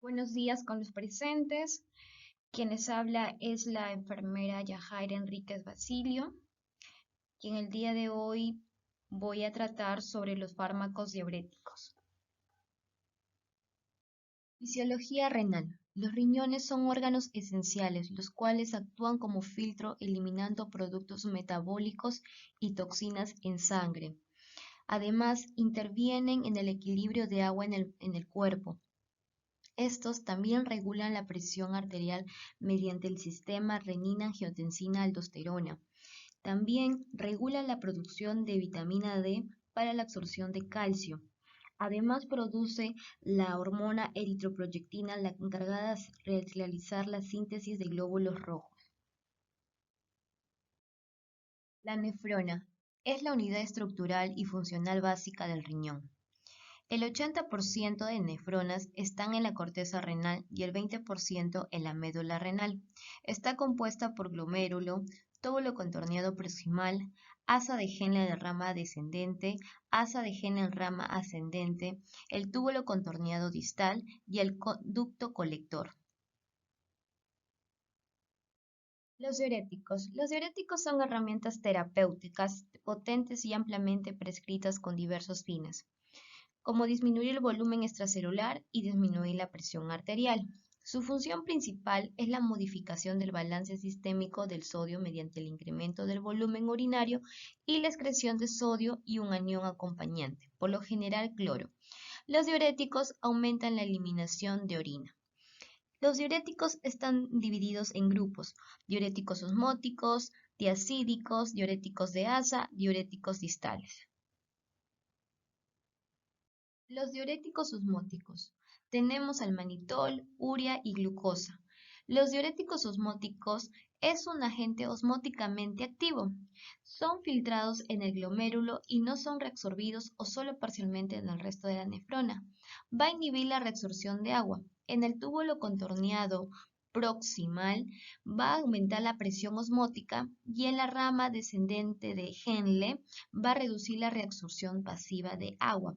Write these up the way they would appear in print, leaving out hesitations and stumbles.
Buenos días con los presentes. Quienes habla es la enfermera Yajaira Enríquez Basilio, quien el día de hoy voy a tratar sobre los fármacos diuréticos. Fisiología renal. Los riñones son órganos esenciales, los cuales actúan como filtro eliminando productos metabólicos y toxinas en sangre. Además, intervienen en el equilibrio de agua en el cuerpo. Estos también regulan la presión arterial mediante el sistema renina-angiotensina-aldosterona. También regulan la producción de vitamina D para la absorción de calcio. Además produce la hormona eritroproyectina, la encargada de realizar la síntesis de glóbulos rojos. La nefrona es la unidad estructural y funcional básica del riñón. El 80% de nefronas están en la corteza renal y el 20% en la médula renal. Está compuesta por glomérulo, túbulo contorneado proximal, asa de Henle de rama descendente, asa de Henle en rama ascendente, el túbulo contorneado distal y el ducto colector. Los diuréticos. Los diuréticos son herramientas terapéuticas potentes y ampliamente prescritas con diversos fines, como disminuir el volumen extracelular y disminuir la presión arterial. Su función principal es la modificación del balance sistémico del sodio mediante el incremento del volumen urinario y la excreción de sodio y un anión acompañante, por lo general cloro. Los diuréticos aumentan la eliminación de orina. Los diuréticos están divididos en grupos: diuréticos osmóticos, diacídicos, diuréticos de asa, diuréticos distales. Los diuréticos osmóticos. Tenemos al manitol, urea y glucosa. Los diuréticos osmóticos es un agente osmóticamente activo. Son filtrados en el glomérulo y no son reabsorbidos o solo parcialmente en el resto de la nefrona. Va a inhibir la reabsorción de agua. En el túbulo contorneado proximal va a aumentar la presión osmótica y en la rama descendente de Henle va a reducir la reabsorción pasiva de agua.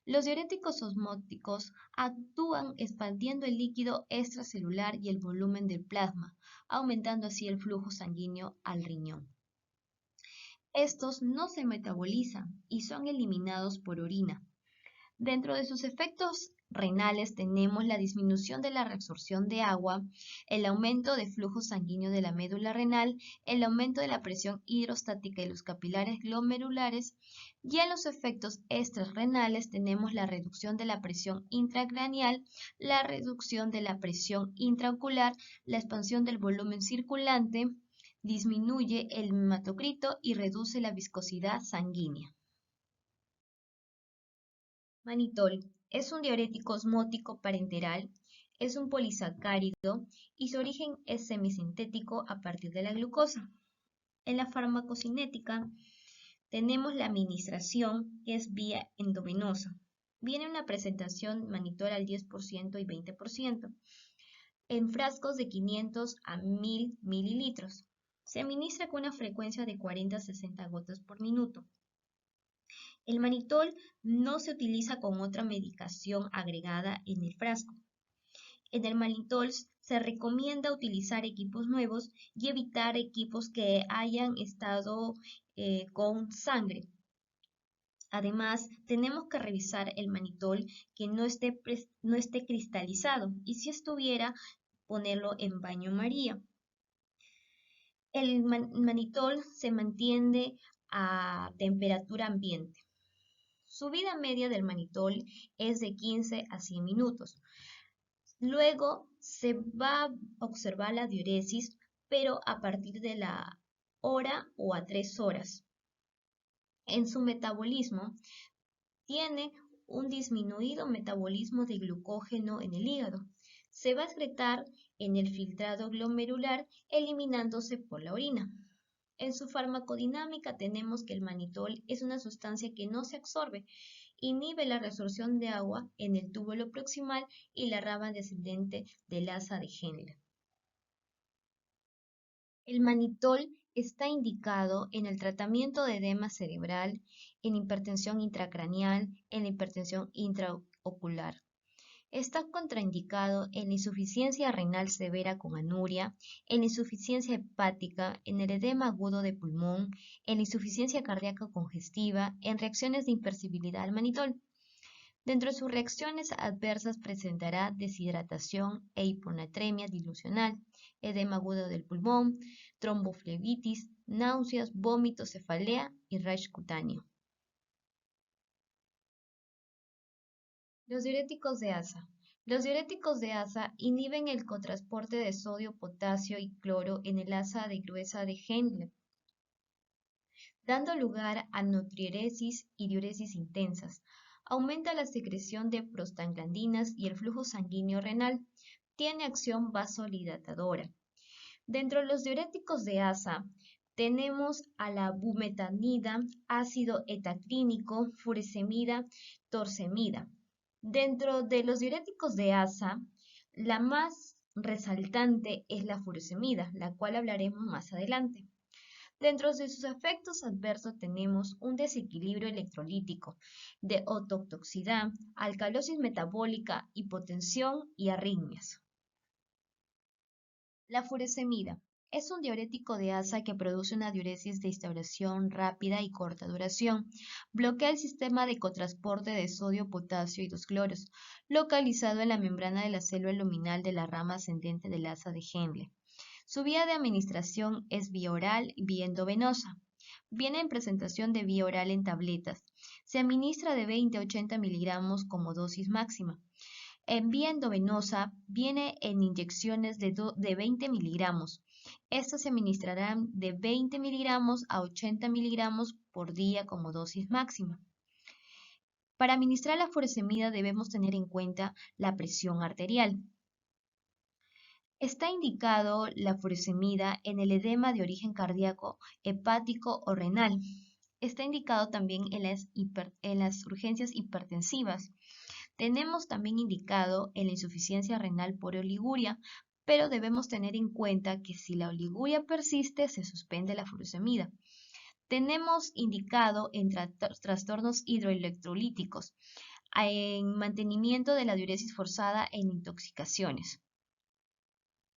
Los diuréticos osmóticos actúan expandiendo el líquido extracelular y el volumen del plasma, aumentando así el flujo sanguíneo al riñón. Estos no se metabolizan y son eliminados por orina. Dentro de sus efectos renales tenemos la disminución de la reabsorción de agua, el aumento de flujo sanguíneo de la médula renal, el aumento de la presión hidrostática de los capilares glomerulares, y en los efectos extrarrenales tenemos la reducción de la presión intracraneal, la reducción de la presión intraocular, la expansión del volumen circulante, disminuye el hematocrito y reduce la viscosidad sanguínea. Manitol es un diurético osmótico parenteral, es un polisacárido y su origen es semisintético a partir de la glucosa. En la farmacocinética tenemos la administración, que es vía endovenosa. Viene una presentación manitol al 10% y 20%, en frascos de 500 a 1000 mililitros. Se administra con una frecuencia de 40 a 60 gotas por minuto. El manitol no se utiliza con otra medicación agregada en el frasco. En el manitol se recomienda utilizar equipos nuevos y evitar equipos que hayan estado con sangre. Además, tenemos que revisar el manitol que no esté cristalizado, y si estuviera, ponerlo en baño María. El manitol se mantiene a temperatura ambiente. Su vida media del manitol es de 15 a 100 minutos. Luego se va a observar la diuresis, pero a partir de la hora o a 3 horas. En su metabolismo tiene un disminuido metabolismo de glucógeno en el hígado. Se va a excretar en el filtrado glomerular, eliminándose por la orina. En su farmacodinámica tenemos que el manitol es una sustancia que no se absorbe, inhibe la reabsorción de agua en el túbulo proximal y la rama descendente del asa de Henle. El manitol está indicado en el tratamiento de edema cerebral, en hipertensión intracraneal, en hipertensión intraocular. Está contraindicado en la insuficiencia renal severa con anuria, en la insuficiencia hepática, en el edema agudo de pulmón, en la insuficiencia cardíaca congestiva, en reacciones de hipersensibilidad al manitol. Dentro de sus reacciones adversas presentará deshidratación e hiponatremia dilucional, edema agudo del pulmón, tromboflebitis, náuseas, vómitos, cefalea y rash cutáneo. Los diuréticos de asa. Los diuréticos de asa inhiben el cotransporte de sodio, potasio y cloro en el asa de gruesa de Henle, dando lugar a natriuresis y diuresis intensas. Aumenta la secreción de prostaglandinas y el flujo sanguíneo renal. Tiene acción vasodilatadora. Dentro de los diuréticos de asa tenemos a la bumetanida, ácido etaclínico, furosemida, torsemida. Dentro de los diuréticos de asa, la más resaltante es la furosemida, la cual hablaremos más adelante. Dentro de sus efectos adversos tenemos un desequilibrio electrolítico, de ototoxicidad, alcalosis metabólica, hipotensión y arritmias. La furosemida es un diurético de asa que produce una diuresis de instauración rápida y corta duración. Bloquea el sistema de cotransporte de sodio, potasio y 2-cloros, localizado en la membrana de la célula luminal de la rama ascendente del asa de Henle. Su vía de administración es vía oral y vía endovenosa. Viene en presentación de vía oral en tabletas. Se administra de 20 a 80 miligramos como dosis máxima. En vía endovenosa viene en inyecciones de 20 miligramos. Estas se administrarán de 20 miligramos a 80 miligramos por día como dosis máxima. Para administrar la furosemida debemos tener en cuenta la presión arterial. Está indicado la furosemida en el edema de origen cardíaco, hepático o renal. Está indicado también en las urgencias hipertensivas. Tenemos también indicado en la insuficiencia renal por oliguria, pero debemos tener en cuenta que si la oliguria persiste, se suspende la furosemida. Tenemos indicado en trastornos hidroelectrolíticos, en mantenimiento de la diuresis forzada en intoxicaciones.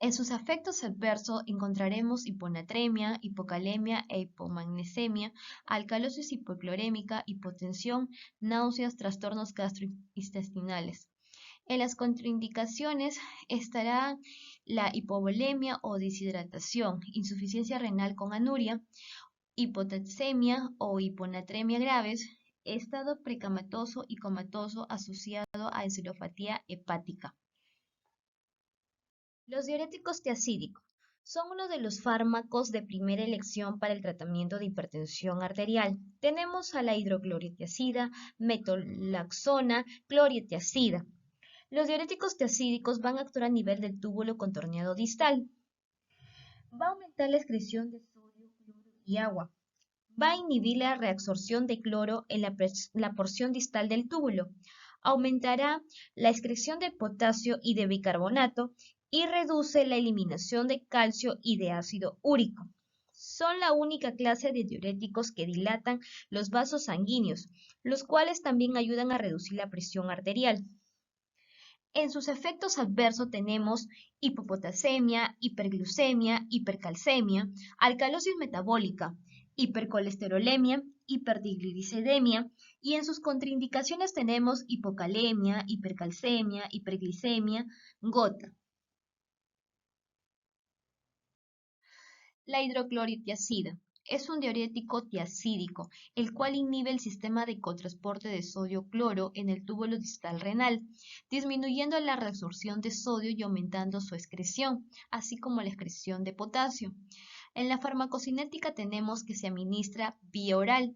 En sus efectos adversos encontraremos hiponatremia, hipocalemia e hipomagnesemia, alcalosis hipoclorémica, hipotensión, náuseas, trastornos gastrointestinales. En las contraindicaciones estará la hipovolemia o deshidratación, insuficiencia renal con anuria, hipotaxemia o hiponatremia graves, estado precamatoso y comatoso asociado a encefalopatía hepática. Los diuréticos tiazídicos son uno de los fármacos de primera elección para el tratamiento de hipertensión arterial. Tenemos a la hidroclorotiazida, metolaxona, clorotiazida. Los diuréticos tiazídicos van a actuar a nivel del túbulo contorneado distal. Va a aumentar la excreción de sodio, cloro y agua. Va a inhibir la reabsorción de cloro en la porción distal del túbulo. Aumentará la excreción de potasio y de bicarbonato y reduce la eliminación de calcio y de ácido úrico. Son la única clase de diuréticos que dilatan los vasos sanguíneos, los cuales también ayudan a reducir la presión arterial. En sus efectos adversos tenemos hipopotasemia, hiperglucemia, hipercalcemia, alcalosis metabólica, hipercolesterolemia, hipertrigliceridemia, y en sus contraindicaciones tenemos hipocalemia, hipercalcemia, hiperglicemia, gota. La hidroclorotiazida es un diurético tiazídico, el cual inhibe el sistema de cotransporte de sodio-cloro en el túbulo distal renal, disminuyendo la reabsorción de sodio y aumentando su excreción, así como la excreción de potasio. En la farmacocinética tenemos que se administra vía oral.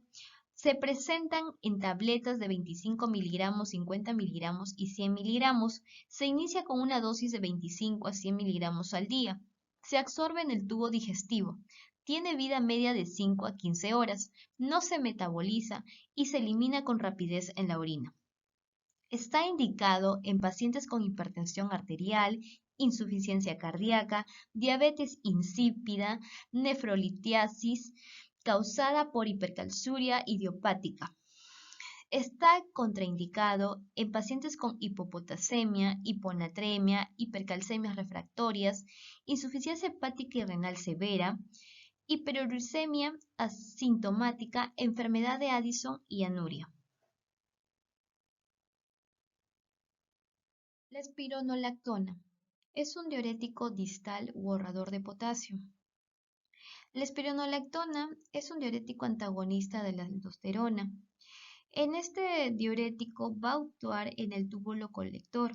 Se presentan en tabletas de 25 miligramos, 50 miligramos y 100 miligramos. Se inicia con una dosis de 25 a 100 miligramos al día. Se absorbe en el tubo digestivo. Tiene vida media de 5 a 15 horas. No se metaboliza y se elimina con rapidez en la orina. Está indicado en pacientes con hipertensión arterial, insuficiencia cardíaca, diabetes insípida, nefrolitiasis causada por hipercalciuria idiopática. Está contraindicado en pacientes con hipopotasemia, hiponatremia, hipercalcemias refractorias, insuficiencia hepática y renal severa, hiperuricemia asintomática, enfermedad de Addison y anuria. La espironolactona es un diurético distal u ahorrador de potasio. La espironolactona es un diurético antagonista de la aldosterona. En este diurético va a actuar en el túbulo colector,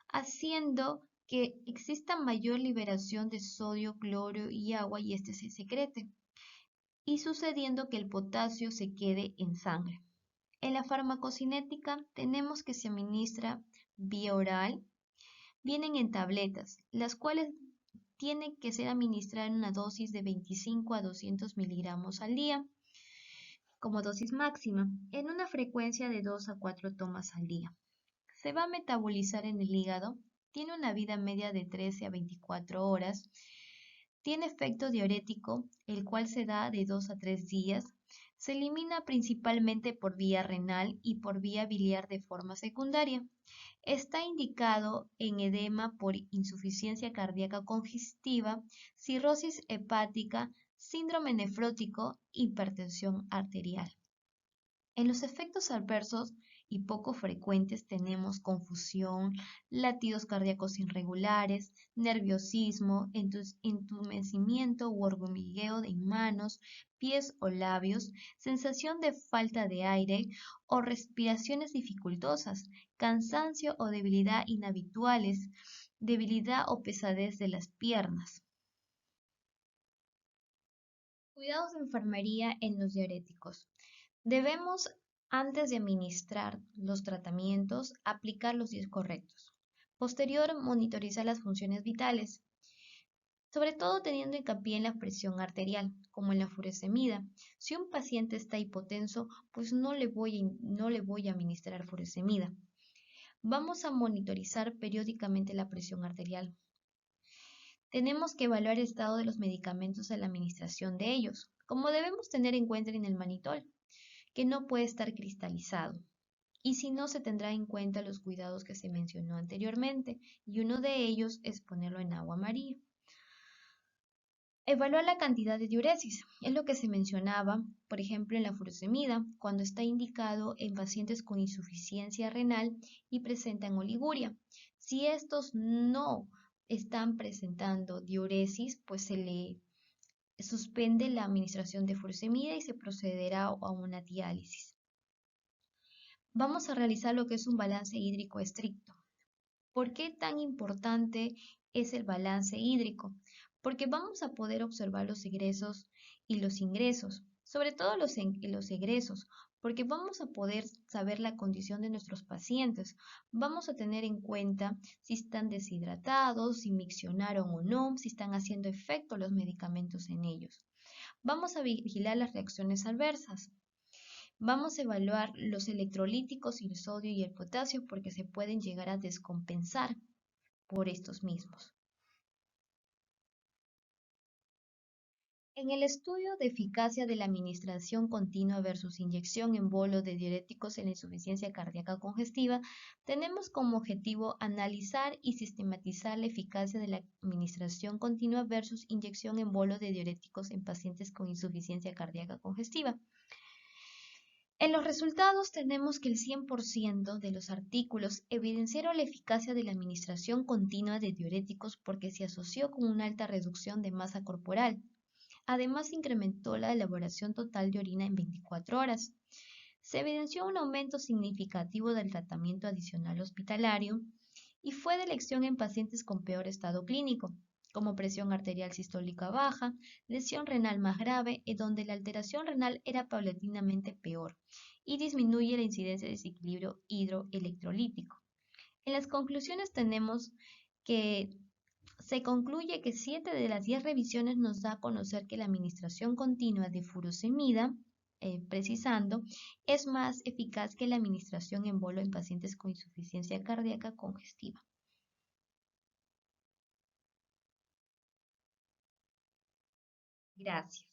haciendo que exista mayor liberación de sodio, cloro y agua y este se secrete, y sucediendo que el potasio se quede en sangre. En la farmacocinética tenemos que se administra vía oral, vienen en tabletas, las cuales tienen que ser administradas en una dosis de 25 a 200 miligramos al día, como dosis máxima, en una frecuencia de 2 a 4 tomas al día. Se va a metabolizar en el hígado, tiene una vida media de 13 a 24 horas, tiene efecto diurético, el cual se da de 2 a 3 días, se elimina principalmente por vía renal y por vía biliar de forma secundaria. Está indicado en edema por insuficiencia cardíaca congestiva, cirrosis hepática, síndrome nefrótico, hipertensión arterial. En los efectos adversos y poco frecuentes tenemos confusión, latidos cardíacos irregulares, nerviosismo, entumecimiento u hormigueo en manos, pies o labios, sensación de falta de aire o respiraciones dificultosas, cansancio o debilidad inhabituales, debilidad o pesadez de las piernas. Cuidados de enfermería en los diuréticos. Debemos, antes de administrar los tratamientos, aplicar los 10 correctos. Posterior, monitorizar las funciones vitales, sobre todo teniendo hincapié en la presión arterial, como en la furosemida. Si un paciente está hipotenso, pues no le voy a administrar furosemida. Vamos a monitorizar periódicamente la presión arterial. Tenemos que evaluar el estado de los medicamentos a la administración de ellos, como debemos tener en cuenta en el manitol, que no puede estar cristalizado. Y si no, se tendrá en cuenta los cuidados que se mencionó anteriormente, y uno de ellos es ponerlo en agua amarilla. Evaluar la cantidad de diuresis, es lo que se mencionaba, por ejemplo, en la furosemida, cuando está indicado en pacientes con insuficiencia renal y presentan oliguria. Si estos no están presentando diuresis, pues se le suspende la administración de furosemida y se procederá a una diálisis. Vamos a realizar lo que es un balance hídrico estricto. ¿Por qué tan importante es el balance hídrico? Porque vamos a poder observar los egresos y los ingresos, sobre todo los egresos, porque vamos a poder saber la condición de nuestros pacientes. Vamos a tener en cuenta si están deshidratados, si miccionaron o no, si están haciendo efecto los medicamentos en ellos. Vamos a vigilar las reacciones adversas. Vamos a evaluar los electrolíticos y el sodio y el potasio porque se pueden llegar a descompensar por estos mismos. En el estudio de eficacia de la administración continua versus inyección en bolo de diuréticos en la insuficiencia cardíaca congestiva, tenemos como objetivo analizar y sistematizar la eficacia de la administración continua versus inyección en bolo de diuréticos en pacientes con insuficiencia cardíaca congestiva. En los resultados tenemos que el 100% de los artículos evidenciaron la eficacia de la administración continua de diuréticos porque se asoció con una alta reducción de masa corporal. Además, incrementó la elaboración total de orina en 24 horas. Se evidenció un aumento significativo del tratamiento adicional hospitalario y fue de elección en pacientes con peor estado clínico, como presión arterial sistólica baja, lesión renal más grave, en donde la alteración renal era paulatinamente peor y disminuye la incidencia de desequilibrio hidroelectrolítico. En las conclusiones tenemos que se concluye que 7 de las 10 revisiones nos da a conocer que la administración continua de furosemida, precisando, es más eficaz que la administración en bolo en pacientes con insuficiencia cardíaca congestiva. Gracias.